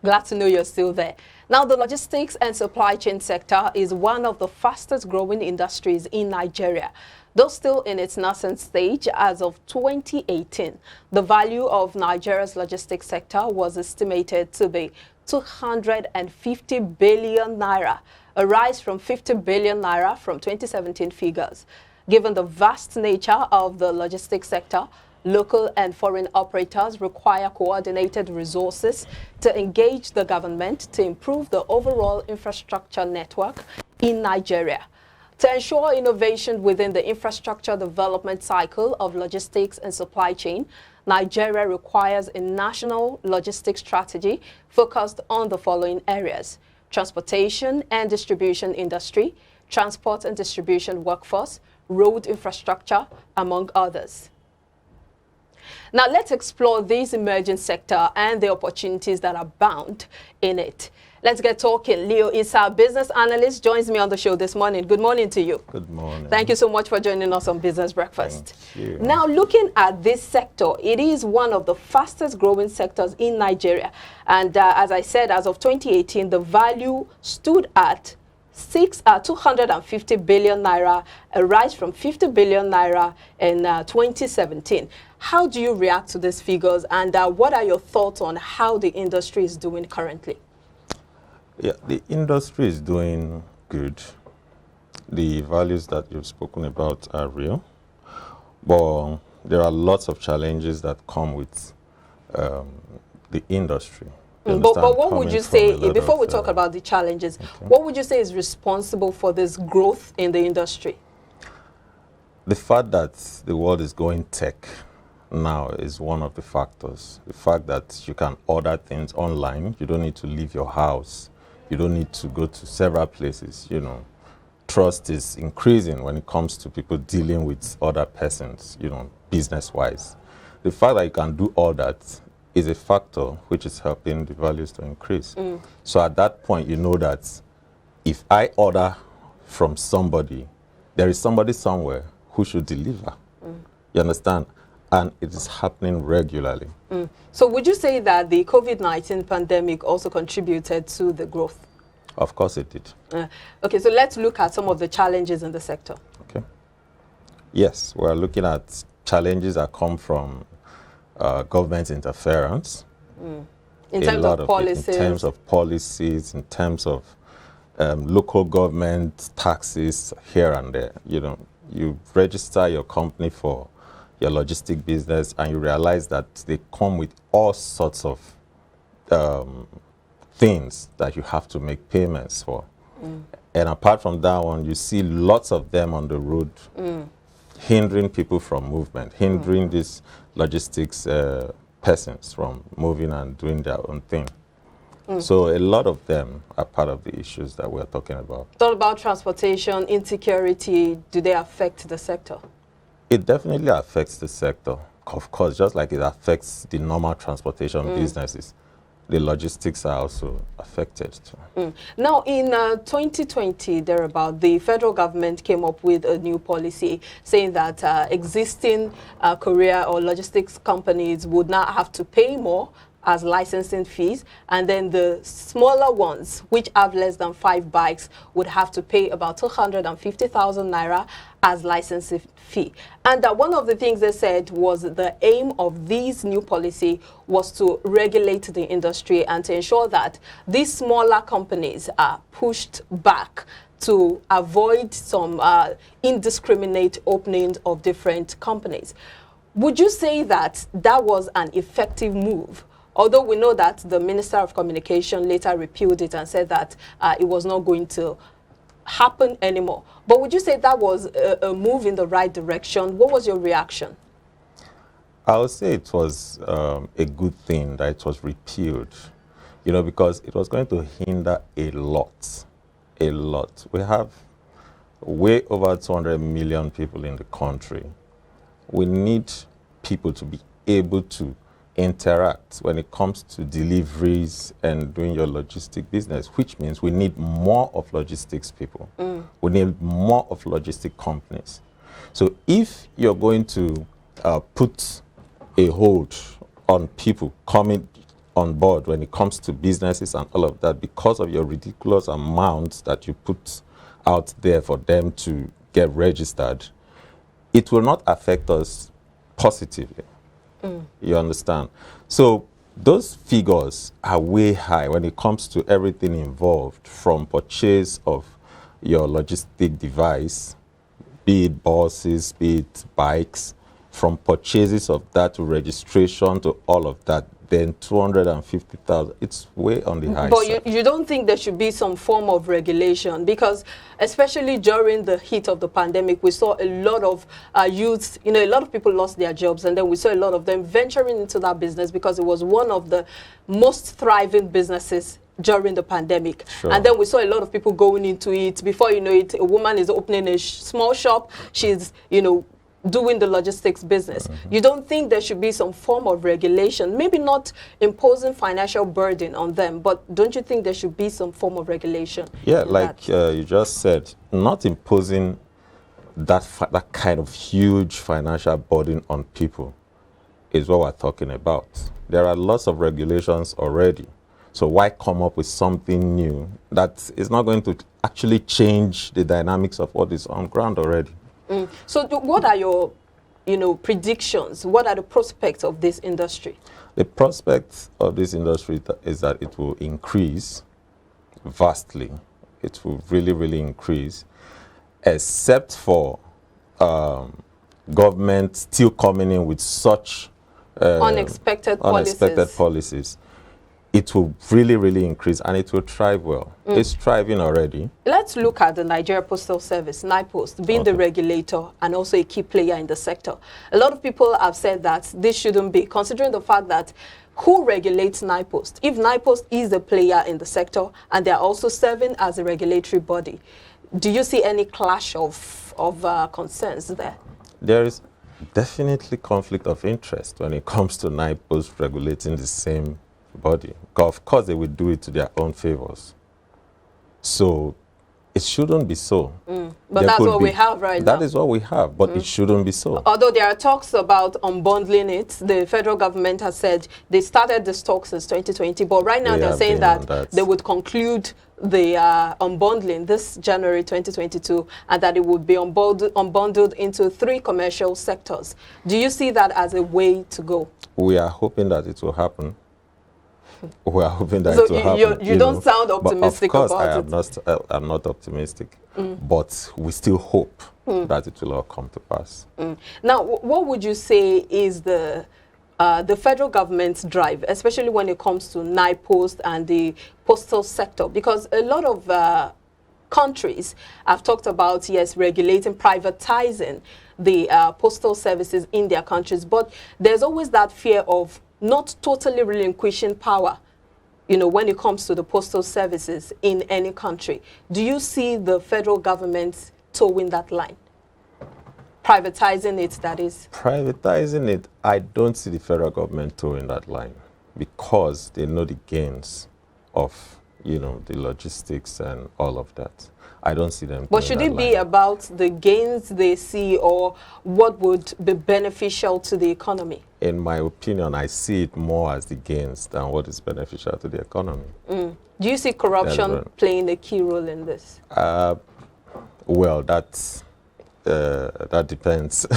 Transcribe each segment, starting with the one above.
Glad to know you're still there. Now, the logistics and supply chain sector is one of the fastest growing industries in Nigeria. Though still in its nascent stage, as of 2018, the value of Nigeria's logistics sector was estimated to be 250 billion naira, a rise from 50 billion naira from 2017 figures. Given the vast nature of the logistics sector, local and foreign operators require coordinated resources to engage the government to improve the overall infrastructure network in Nigeria. To ensure innovation within the infrastructure development cycle of logistics and supply chain, Nigeria requires a national logistics strategy focused on the following areas: transportation and distribution industry, transport and distribution workforce, road infrastructure, among others. Now, let's explore this emerging sector and the opportunities that are bound in it. Let's get talking. Leo Isah, business analyst, joins me on the show this morning. Good morning to you. Good morning. Thank you so much for joining us on Business Breakfast. Thank you. Now, looking at this sector, it is one of the fastest growing sectors in Nigeria. And as I said, as of 2018, the value stood at 250 billion naira, a rise from 50 billion naira in 2017. How do you react to these figures, and what are your thoughts on how the industry is doing currently? Yeah, the industry is doing good. The values that you've spoken about are real, but there are lots of challenges that come with the industry. But what would you say, before we talk about the challenges, what would you say is responsible for this growth in the industry? The fact that the world is going tech now is one of the factors. The fact that you can order things online, you don't need to leave your house, you don't need to go to several places, you know. Trust is increasing when it comes to people dealing with other persons, you know, business-wise. The fact that you can do all that is a factor which is helping the values to increase. So at that point, you know that if I order from somebody, there is somebody somewhere who should deliver. You understand? And it is happening regularly. So would you say that the COVID-19 pandemic also contributed to the growth? Of course it did. Okay, so let's look at some of the challenges in the sector. Okay. Yes, we're looking at challenges that come from government interference. In terms of policies? In terms of policies, in terms of local government taxes here and there. You know, you register your company for your logistic business and you realize that they come with all sorts of things that you have to make payments for. And apart from that one, you see lots of them on the road hindering people from movement, hindering these logistics persons from moving and doing their own thing. So a lot of them are part of the issues that we're talking about. What about transportation, insecurity? Do they affect the sector? It definitely affects the sector, of course, just like it affects the normal transportation businesses. The logistics are also affected too. Now, in 2020, thereabout, the federal government came up with a new policy saying that existing courier or logistics companies would not have to pay more as licensing fees, and then the smaller ones, which have less than 5 bikes, would have to pay about 250,000 naira as licensing fee. And one of the things they said was the aim of this new policy was to regulate the industry and to ensure that these smaller companies are pushed back to avoid some indiscriminate openings of different companies. Would you say that that was an effective move? Although we know that the Minister of Communication later repealed it and said that it was not going to happen anymore. But would you say that was a move in the right direction? What was your reaction? I would say it was a good thing that it was repealed, you know, because it was going to hinder a lot. We have way over 200 million people in the country. We need people to be able to interact when it comes to deliveries and doing your logistic business, which means we need more of logistics people. We need more of logistic companies. So if you're going to put a hold on people coming on board when it comes to businesses and all of that, because of your ridiculous amounts that you put out there for them to get registered, it will not affect us positively. You understand? So those figures are way high when it comes to everything involved, from purchase of your logistic device, be it buses, be it bikes, from purchases of that to registration to all of that, then 250,000, it's way on the high side. But you don't think there should be some form of regulation? Because especially during the heat of the pandemic, we saw a lot of youths, you know, a lot of people lost their jobs, and then we saw a lot of them venturing into that business because it was one of the most thriving businesses during the pandemic. Sure. And then we saw a lot of people going into it. Before you know it, a woman is opening a small shop. She's, you know, doing the logistics business. You don't think there should be some form of regulation, maybe not imposing financial burden on them, but don't you think there should be some form of regulation? Yeah, like you just said, not imposing that kind of huge financial burden on people is what we're talking about. There are lots of regulations already. So why come up with something new that is not going to actually change the dynamics of what is on ground already? So what are your, you know, predictions? What are the prospects of this industry? The prospects of this industry is that it will increase vastly. It will really, really increase, except for government still coming in with such unexpected policies. It will really, really increase, and it will thrive well. It's thriving already. Let's look at the Nigeria Postal Service, NIPOST, being the regulator and also a key player in the sector. A lot of people have said that this shouldn't be, considering the fact that who regulates NIPOST? If NIPOST is a player in the sector and they're also serving as a regulatory body, do you see any clash of concerns there? There is definitely conflict of interest when it comes to NIPOST regulating the same body. Of course, they will do it to their own favors. So it shouldn't be so. But that's what we have right now. That is what we have, but it shouldn't be so. Although there are talks about unbundling it, the federal government has said they started this talk since 2020, but right now they're saying that they would conclude the unbundling this January 2022, and that it would be unbundled into 3 commercial sectors. Do you see that as a way to go? We are hoping that it will happen. We are hoping that it will happen. You don't sound optimistic about it. Of course, I'm not optimistic, but we still hope that it will all come to pass. Now, what would you say is the federal government's drive, especially when it comes to NIPOST and the postal sector? Because a lot of countries have talked about, yes, regulating, privatizing the postal services in their countries, but there's always that fear of not totally relinquishing power, you know, when it comes to the postal services in any country. Do you see the federal government towing that line? Privatizing it, that is. Privatizing it, I don't see the federal government towing that line, because they know the gains of, you know, the logistics and all of that. I don't see them. But should it be about the gains they see, or what would be beneficial to the economy? In my opinion, I see it more as the gains than what is beneficial to the economy. Do you see corruption playing a key role in this? Well, that depends.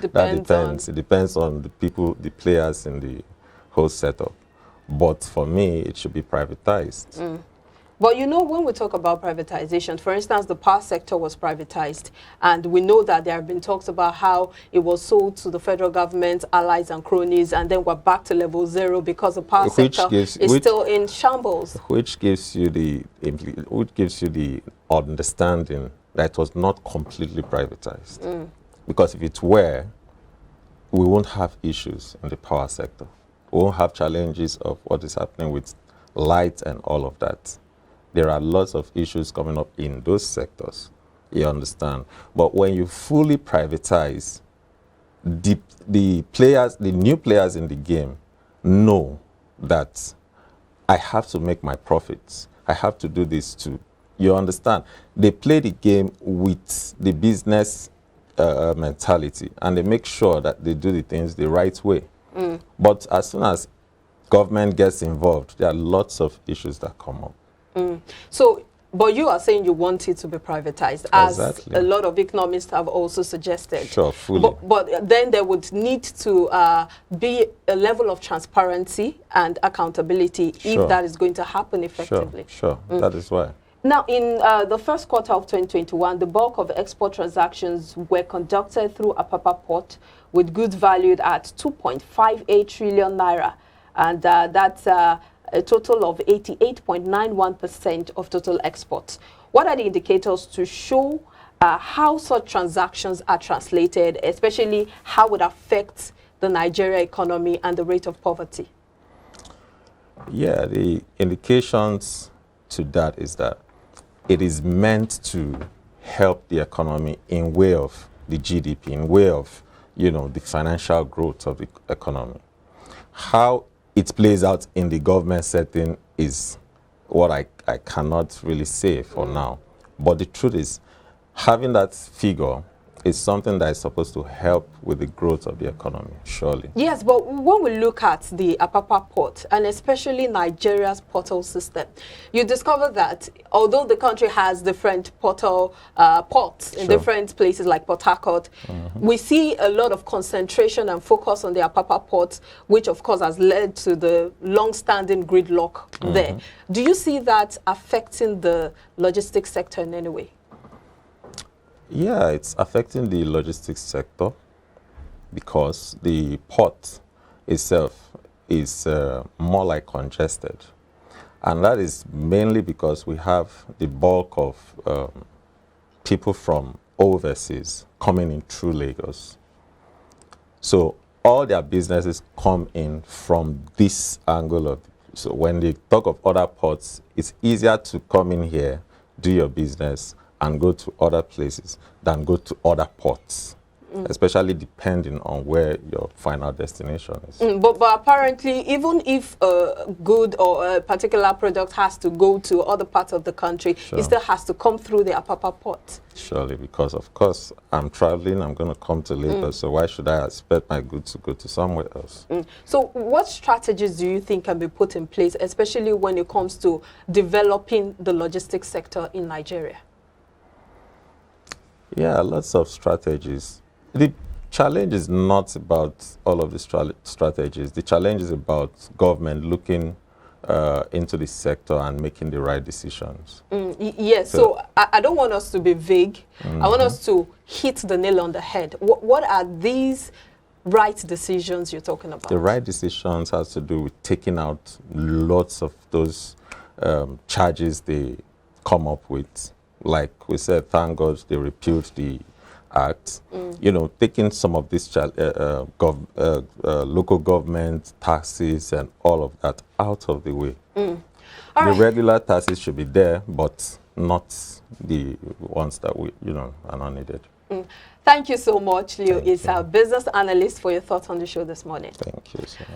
That depends. It depends on the people, the players in the whole setup. But for me, it should be privatized. But you know, when we talk about privatization, for instance, the power sector was privatized, and we know that there have been talks about how it was sold to the federal government, allies and cronies, and then we're back to level 0 because the power sector is still in shambles. Which gives you the understanding that it was not completely privatized. Because if it were, we won't have issues in the power sector. We won't have challenges of what is happening with light and all of that. There are lots of issues coming up in those sectors, you understand. But when you fully privatize, the new players in the game know that I have to make my profits. I have to do this too. You understand? They play the game with the business mentality, and they make sure that they do the things the right way. But as soon as government gets involved, there are lots of issues that come up. So, but you are saying you want it to be privatized, as Exactly. a lot of economists have also suggested. Sure, fully. But then there would need to be a level of transparency and accountability Sure. if that is going to happen effectively. Sure, that is why. Now, in the first quarter of 2021, the bulk of export transactions were conducted through Apapa Port, with goods valued at 2.58 trillion naira, and that's a total of 88.91% of total exports. What are the indicators to show how such transactions are translated, especially how it affects the Nigeria economy and the rate of poverty? Yeah, the indications to that is that it is meant to help the economy in way of the GDP, in way of, the financial growth of the economy. How it plays out in the government setting is what I cannot really say for now. But the truth is, having that figure is something that is supposed to help with the growth of the economy, surely. Yes, but when we look at the Apapa port, and especially Nigeria's portal system, you discover that although the country has different portal ports in different places like Port Harcourt, we see a lot of concentration and focus on the Apapa port, which of course has led to the long-standing gridlock there. Do you see that affecting the logistics sector in any way? Yeah, it's affecting the logistics sector because the port itself is more like congested. And that is mainly because we have the bulk of people from overseas coming in through Lagos. So all their businesses come in from this angle of, so when they talk of other ports, it's easier to come in here, do your business, and go to other places than go to other ports, especially depending on where your final destination is. But apparently, even if a good or a particular product has to go to other parts of the country, it still has to come through the Apapa port. Surely, because of course, I'm traveling, I'm going to come to Lagos, so why should I expect my goods to go to somewhere else? So what strategies do you think can be put in place, especially when it comes to developing the logistics sector in Nigeria? Yeah, lots of strategies. The challenge is not about all of the strategies. The challenge is about government looking into the sector and making the right decisions. Yes, so I don't want us to be vague. I want us to hit the nail on the head. What are these right decisions you're talking about? The right decisions has to do with taking out lots of those charges they come up with. Like we said, thank God they repealed the act. Taking some of these local government taxes and all of that out of the way. The regular taxes should be there, but not the ones that are not needed. Thank you so much, Leo. It's our business analyst, for your thoughts on the show this morning. Thank you so much.